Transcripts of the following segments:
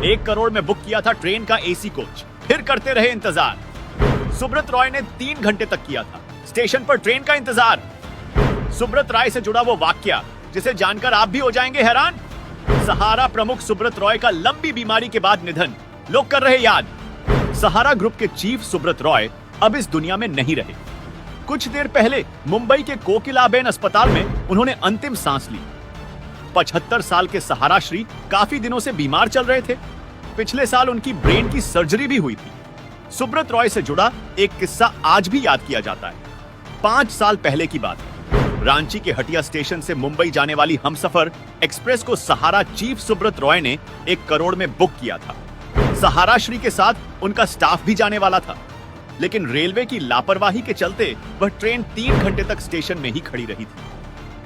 1 करोड़ में बुक किया था ट्रेन का एसी कोच, फिर करते रहे इंतजार। सुब्रत रॉय ने 3 घंटे तक किया था स्टेशन पर ट्रेन का इंतजार। सुब्रत राय से जुड़ा वो वाक्या जिसे जानकर आप भी हो जाएंगे हैरान। सहारा प्रमुख सुब्रत रॉय का लंबी बीमारी के बाद निधन, लोग कर रहे याद। सहारा ग्रुप के चीफ सुब्रत रॉय अब इस दुनिया में नहीं रहे। कुछ देर पहले मुंबई के कोकिलाबेन अस्पताल में उन्होंने अंतिम सांस ली। 75 साल के सहारा श्री काफी दिनों से बीमार चल रहे थे। पिछले साल उनकी ब्रेन की सर्जरी भी हुई थी। सुब्रत रॉय से जुड़ा एक किस्सा आज भी याद किया जाता है। 5 साल पहले की बात है। रांची के हटिया स्टेशन से मुंबई जाने वाली हमसफर एक्सप्रेस को सहारा चीफ सुब्रत रॉय ने 1 करोड़ में बुक किया था। सहारा श्री के साथ उनका स्टाफ भी जाने वाला था, लेकिन रेलवे की लापरवाही के चलते वह ट्रेन 3 घंटे तक स्टेशन में ही खड़ी रही थी।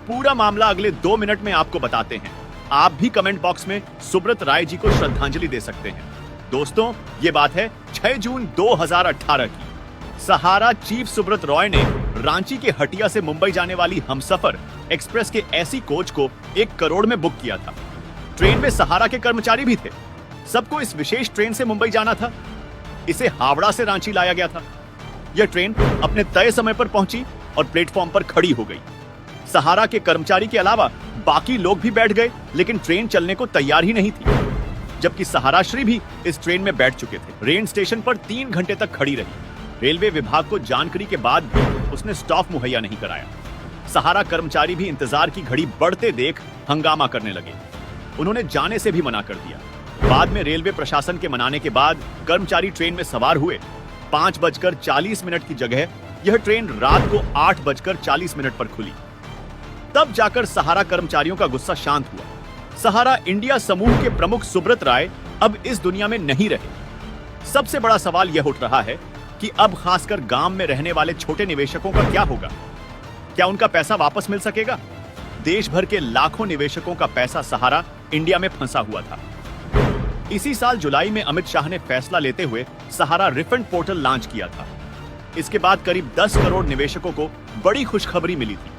पूरा मामला अगले 2 मिनट में आपको बताते हैं। आप भी कमेंट बॉक्स में सुब्रत राय जी को श्रद्धांजलि दे सकते हैं। दोस्तों, ये बात है 6 जून 2018 की। सहारा चीफ सुब्रत रॉय ने रांची के हटिया से मुंबई जाने वाली हमसफर एक्सप्रेस के एसी कोच को 1 करोड़ में बुक किया था। ट्रेन में सहारा के कर्मचारी भी थे। सबको इस विशेष ट्रेन से मुंबई जाना था। इसे हावड़ा से रांची लाया गया था। यह ट्रेन अपने तय समय पर पहुंची और प्लेटफॉर्म पर खड़ी हो गई। सहारा के कर्मचारी के अलावा बाकी लोग भी बैठ गए, लेकिन ट्रेन चलने को तैयार ही नहीं थी। जबकि सहारा श्री भी इस ट्रेन में बैठ चुके थे। रेल स्टेशन पर 3 घंटे तक खड़ी रही। रेलवे विभाग को जानकारी के बाद भी उसने स्टॉप मुहैया नहीं कराया। सहारा कर्मचारी भी इंतजार की घड़ी बढ़ते देख हंगामा करने लगे। उन्होंने जाने से भी मना कर दिया। बाद में रेलवे प्रशासन के मनाने के बाद कर्मचारी ट्रेन में सवार हुए। 5:40 की जगह यह ट्रेन रात को 8:40 पर खुली। तब जाकर सहारा कर्मचारियों का गुस्सा शांत हुआ। सहारा इंडिया समूह के प्रमुख सुब्रत राय अब इस दुनिया में नहीं रहे। सबसे बड़ा सवाल यह उठ रहा है कि अब खासकर गांव में रहने वाले छोटे निवेशकों का क्या होगा? क्या उनका पैसा वापस मिल सकेगा? देश भर के लाखों निवेशकों का पैसा सहारा इंडिया में फंसा हुआ था। इसी साल जुलाई में अमित शाह ने फैसला लेते हुए सहारा रिफंड पोर्टल लॉन्च किया था। इसके बाद करीब 10 करोड़ निवेशकों को बड़ी खुशखबरी मिली थी।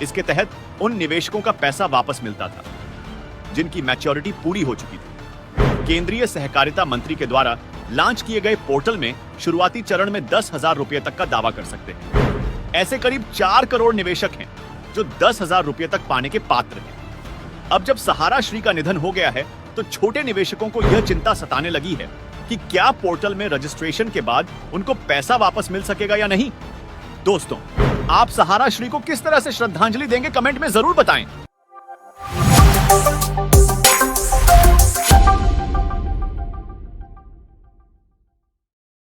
इसके तहत उन निवेशकों का पैसा वापस मिलता था जिनकी मैच्योरिटी पूरी हो चुकी थी। केंद्रीय सहकारिता मंत्री के द्वारा लॉन्च किए गए पोर्टल में शुरुआती चरण में 10,000 रुपए तक का दावा कर सकते हैं। ऐसे करीब 4 करोड़ निवेशक हैं जो 10,000 रुपए तक पाने के पात्र हैं। अब जब सहारा श्री का निधन हो गया है तो छोटे निवेशकों को यह चिंता सताने लगी है कि क्या पोर्टल में रजिस्ट्रेशन के बाद उनको पैसा वापस मिल सकेगा या नहीं। दोस्तों, आप सहारा श्री को किस तरह से श्रद्धांजलि देंगे, कमेंट में जरूर बताएं।